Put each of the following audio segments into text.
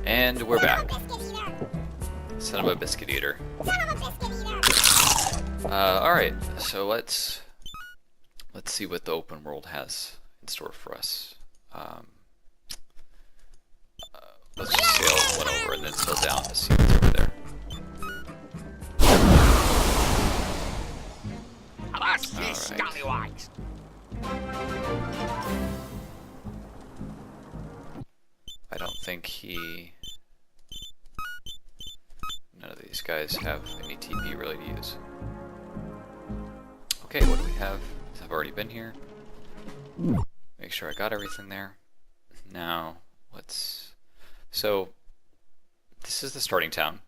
And we're back. Son of a biscuit eater. Alright, so let's see what the open world has in store for us. Let's just sail one over and then sail down to see what's over there. Alright. I don't think none of these guys have any TP really to use. Okay, what do we have? I've already been here. Make sure I got everything there. Now, so, this is the starting town.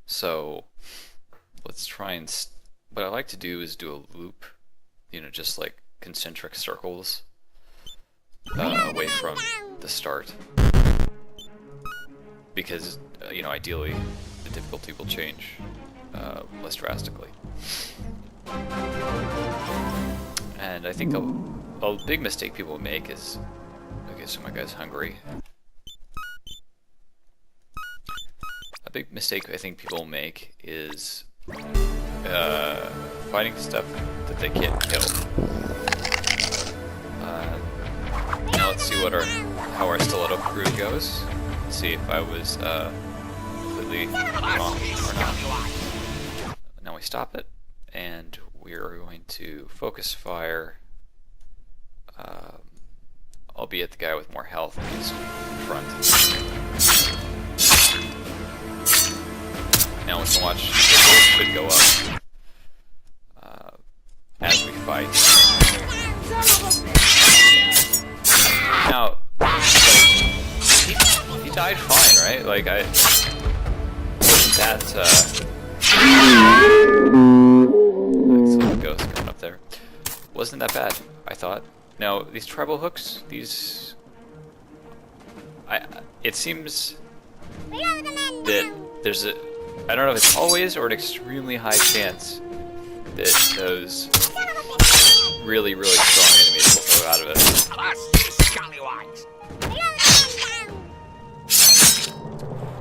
So, let's try and, what I like to do is do a loop, just like concentric circles away from the start. Because, ideally, the difficulty will change less drastically. And I think a big mistake people make is, okay, so my guy's hungry. A big mistake I think people make is fighting stuff that they can't kill. Now let's see how our stiletto crew goes. Let's see if I was completely wrong or not. Now we stop it, and we are going to focus fire, albeit the guy with more health is in front. Now we can watch the goals could go up as we fight. Now, he died fine, right? Like, wasn't that, like, ghost coming up there. Wasn't that bad, I thought. Now, these tribal hooks, it seems that there's I don't know if it's always or an extremely high chance that those really, really strong enemies will go out of it.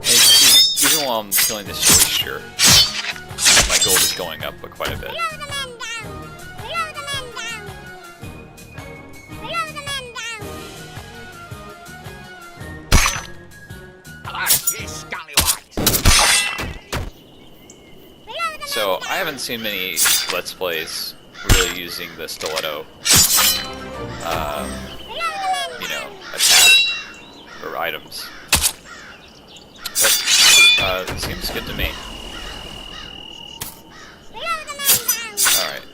And even while I'm killing this oyster, my gold is going up quite a bit. So, I haven't seen many Let's Plays really using the stiletto, attack or items. But, it seems good to me. Alright.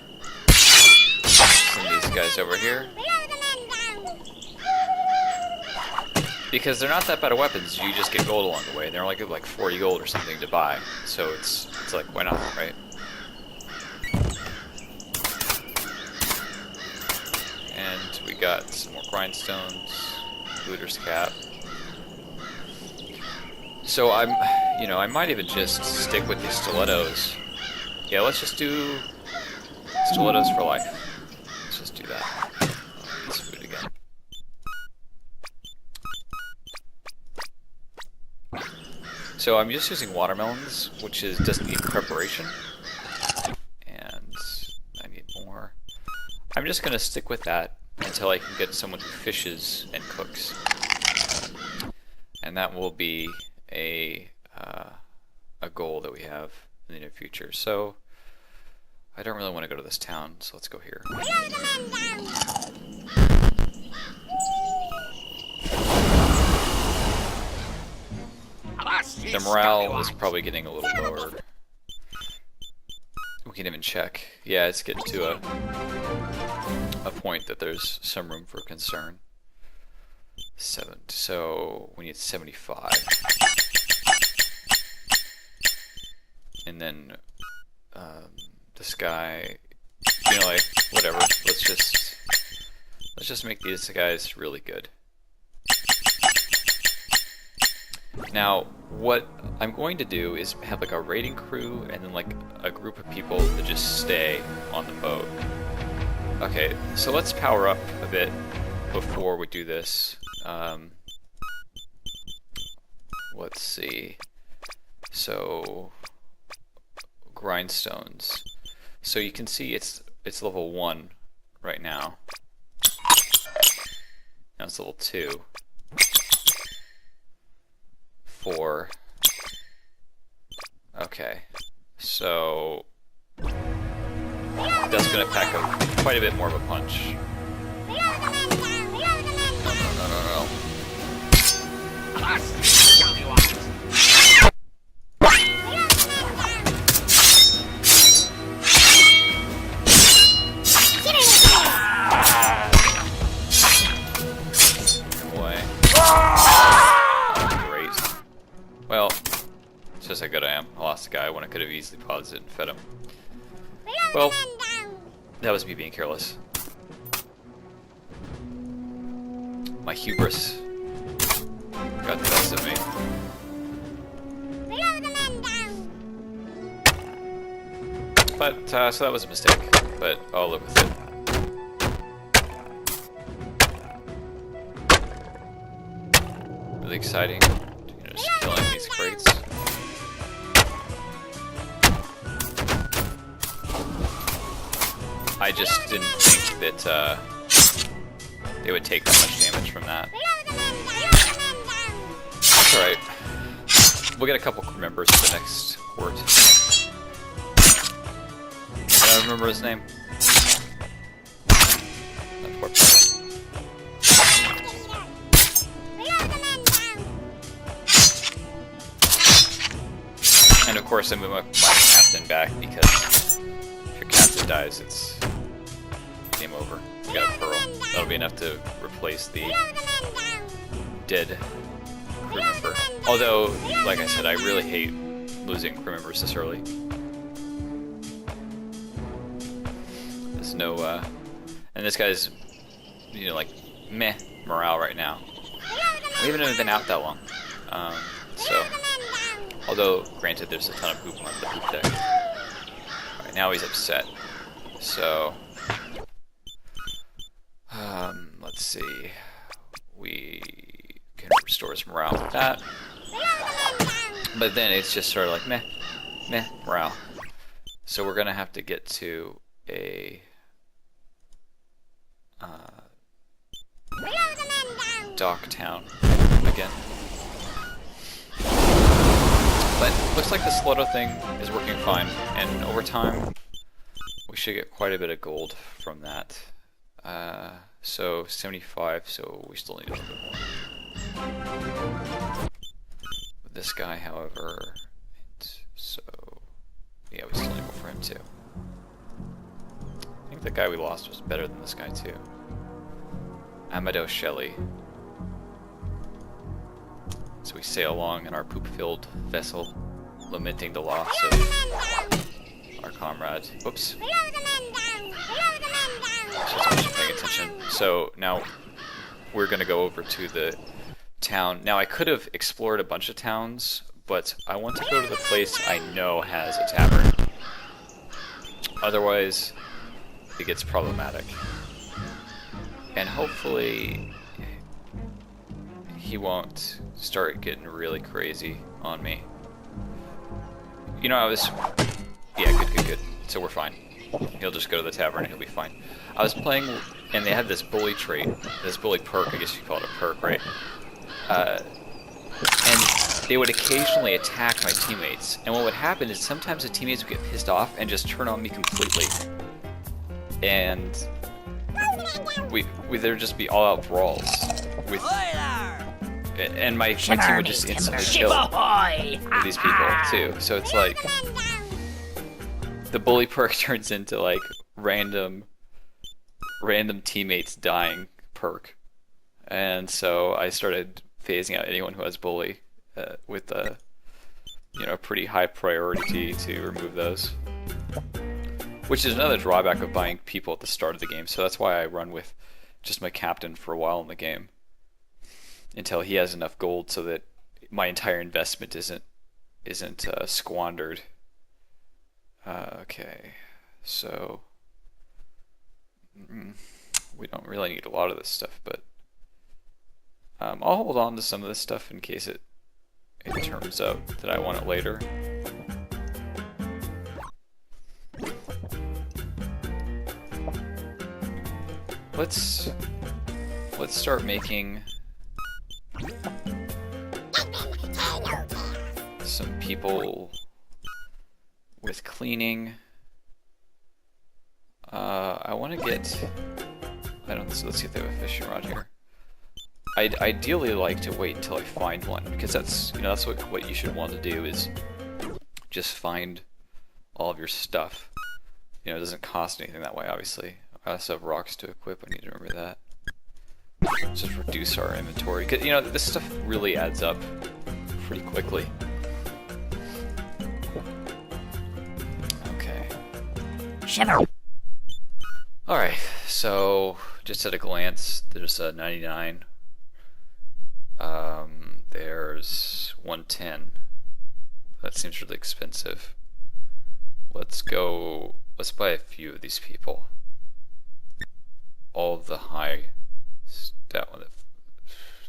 Send these guys over here. Because they're not that bad of weapons, you just get gold along the way. They're only like 40 gold or something to buy. So it's like, why not, right? And we got some more grindstones, looter's cap. So I might even just stick with these stilettos. Yeah, let's just do stilettos for life. Let's just do that. Let's food again. So I'm just using watermelons, which doesn't need preparation. And I need more. I'm just going to stick with that until I can get someone who fishes and cooks. And that will be a goal that we have in the near future. So I don't really want to go to this town, so let's go here. The morale is probably getting a little lower. We can even check. Yeah, it's getting to a point that there's some room for concern. 7. So we need 75. And then this guy, like, whatever. Let's just make these guys really good. Now, what I'm going to do is have like a raiding crew and then like a group of people that just stay on the boat. Okay, so let's power up a bit before we do this. let's see. So grindstones. So you can see it's level 1 right now. Now it's level 2. 4. Okay. So that's going to pack up quite a bit more of a punch. No, no, no, no, no. Away. Great. Well, it's just how good I am. I lost a guy when I could have easily paused it and fed him. Well, that was me being careless. My hubris got the best of me. But, so that was a mistake, but I'll live with it. Really exciting, just killing these crates. I just didn't think that they would take that much damage from that. That's alright. We'll get a couple crew members for the next horde. I don't remember his name. That poor pirate. And of course I move my captain back because if your captain dies, it's game over. We got a pearl. That'll be enough to replace the dead crew member. Although, like I said, I really hate losing crew members this early. There's no, and this guy's, you know, like, meh morale right now. We haven't even been out that long. So, although, granted, there's a ton of poop on the poop deck. Right now he's upset. So, let's see. We can restore his morale with that. But then it's just sort of like meh morale. So we're gonna have to get to a dock town again. But looks like the Slaughter thing is working fine, and over time we should get quite a bit of gold from that. So 75, so we still need a little bit more. With this guy, however, so yeah, we still need more for him too. I think the guy we lost was better than this guy too. Amado Shelley. So we sail along in our poop-filled vessel, lamenting the loss of our comrade. Oops. Just wasn't paying attention. So now we're going to go over to the town. Now I could have explored a bunch of towns, but I want to go to the place I know has a tavern. Otherwise, it gets problematic. And hopefully he won't start getting really crazy on me. You know, yeah, good. So we're fine. He'll just go to the tavern and he'll be fine. I was playing, and they had this bully trait, this bully perk, I guess you call it a perk, right? And they would occasionally attack my teammates, and what would happen is sometimes the teammates would get pissed off and just turn on me completely. And there'd just be all-out brawls with, and my team would just instantly kill these people too. So it's like the bully perk turns into like random teammates dying perk, and so I started phasing out anyone who has bully with a pretty high priority to remove those. Which is another drawback of buying people at the start of the game, so that's why I run with just my captain for a while in the game. Until he has enough gold so that my entire investment isn't squandered. Okay, so we don't really need a lot of this stuff, but I'll hold on to some of this stuff in case it it turns out that I want it later. Let's start making some people with cleaning. I want to get. Let's see if they have a fishing rod here. I'd ideally like to wait until I find one, because that's that's what you should want to do, is just find all of your stuff. It doesn't cost anything that way, obviously. I also have rocks to equip. I need to remember that. Just reduce our inventory, because this stuff really adds up pretty quickly. Okay. Shiver. All right. So just at a glance, there's a 99. There's 110. That seems really expensive. Let's buy a few of these people. All of the high, that one,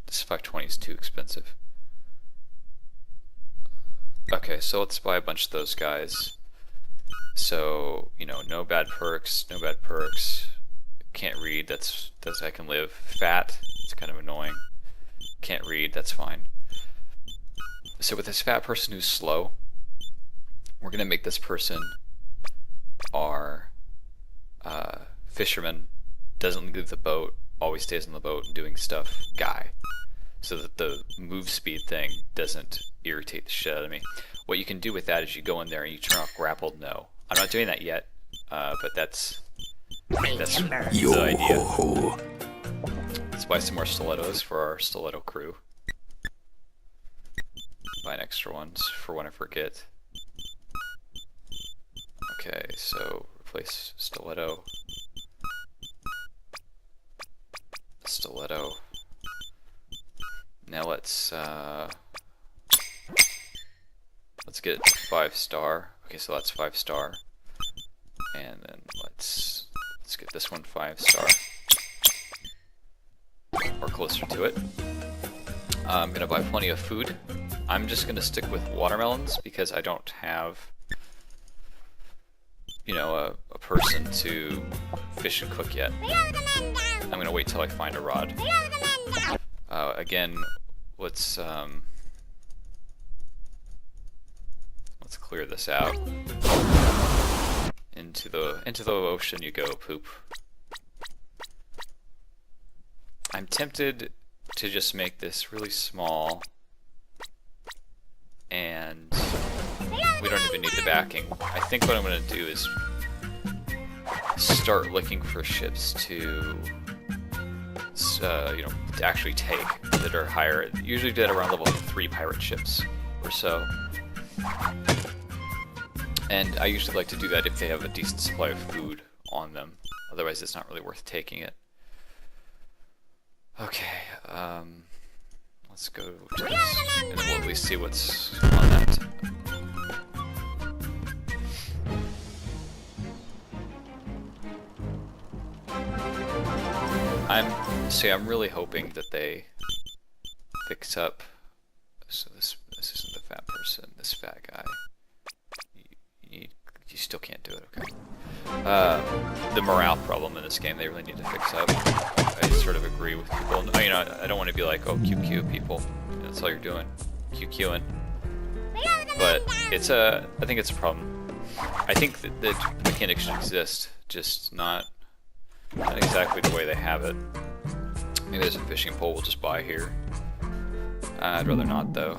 this 520 is too expensive. Okay, so let's buy a bunch of those guys. So, no bad perks, no bad perks. Can't read, that's I can live. Fat, it's kind of annoying. Can't read, that's fine. So with this fat person who's slow, we're gonna make this person our fisherman, doesn't leave the boat, always stays on the boat and doing stuff guy, so that the move speed thing doesn't irritate the shit out of me. What you can do with that is you go in there and you turn off grappled no. I'm not doing that yet, but that's the idea. Let's buy some more stilettos for our stiletto crew. Buy an extra ones for when I forget. Okay, so replace stiletto. Stiletto. Now let's get 5-star. Okay, so that's 5-star. And then let's get this one 5-star. Or closer to it. I'm gonna buy plenty of food. I'm just gonna stick with watermelons because I don't have a person to fish and cook yet. I'm gonna wait till I find a rod. Again, let's clear this out. Into the ocean you go, poop. I'm tempted to just make this really small, and we don't even need the backing. I think what I'm going to do is start looking for ships to actually take that are higher. Usually do that around level 3 pirate ships or so. And I usually like to do that if they have a decent supply of food on them. Otherwise it's not really worth taking it. Okay, let's go to this, and then we'll at least see what's on that. I'm really hoping that they fix up. So this isn't the fat person, this fat guy. You still can't do it, okay. The morale problem in this game, they really need to fix up. I sort of agree with people. I don't want to be like, oh, QQ people. That's all you're doing. QQing. But I think it's a problem. I think that mechanics should exist, just not exactly the way they have it. Maybe there's a fishing pole we'll just buy here. I'd rather not, though.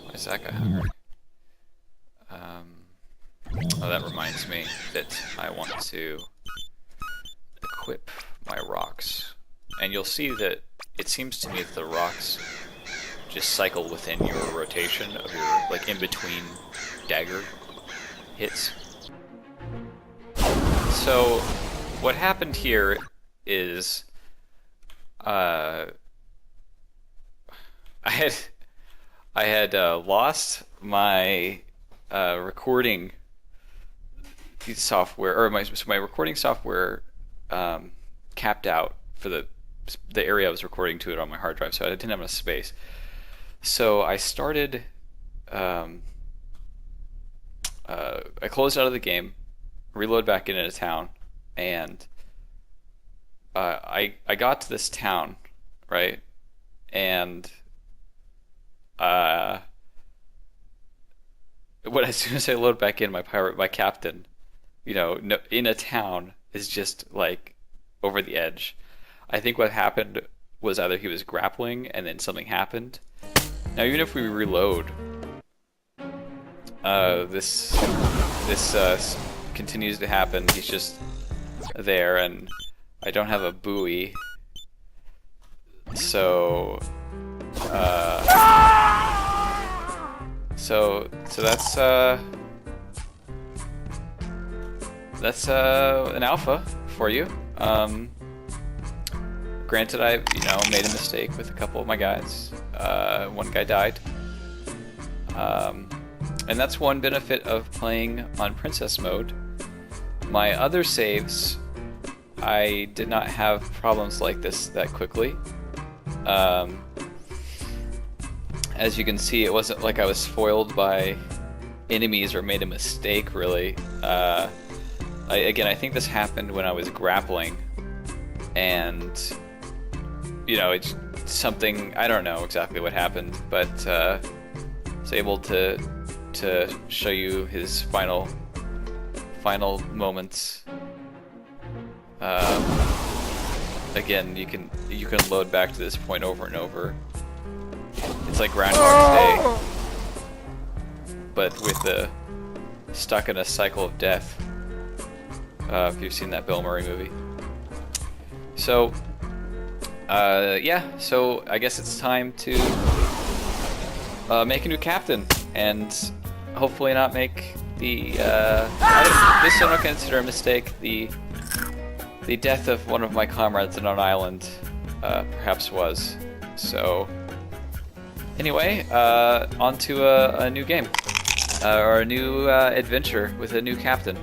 Why is that guy hungry? Oh, that reminds me that I want to equip my rocks. And you'll see that it seems to me that the rocks just cycle within your rotation of your, like, in between dagger hits. So what happened here is I had lost my recording software, or my recording software capped out for the area I was recording to it on my hard drive, so I didn't have enough space. So I started. I closed out of the game, reload back into town, and I got to this town, right? And uh, when as soon as I load back in, my captain, no, in a town is just like over the edge. I think what happened was either he was grappling and then something happened. Now even if we reload, this continues to happen. He's just there, and I don't have a buoy, so so that's an alpha for you. Granted, I made a mistake with a couple of my guys. One guy died. And that's one benefit of playing on Princess mode. My other saves, I did not have problems like this that quickly. As you can see, it wasn't like I was foiled by enemies or made a mistake, really. Again, I think this happened when I was grappling, and it's something, I don't know exactly what happened, but I was able to show you his final moments. Again, you can load back to this point over and over. It's like Groundhog Day, but with stuck in a cycle of death. If you've seen that Bill Murray movie. So, yeah. So I guess it's time to make a new captain, and hopefully not make the this I don't consider a mistake. The death of one of my comrades on an island perhaps was. So anyway, on to a new game or a new adventure with a new captain.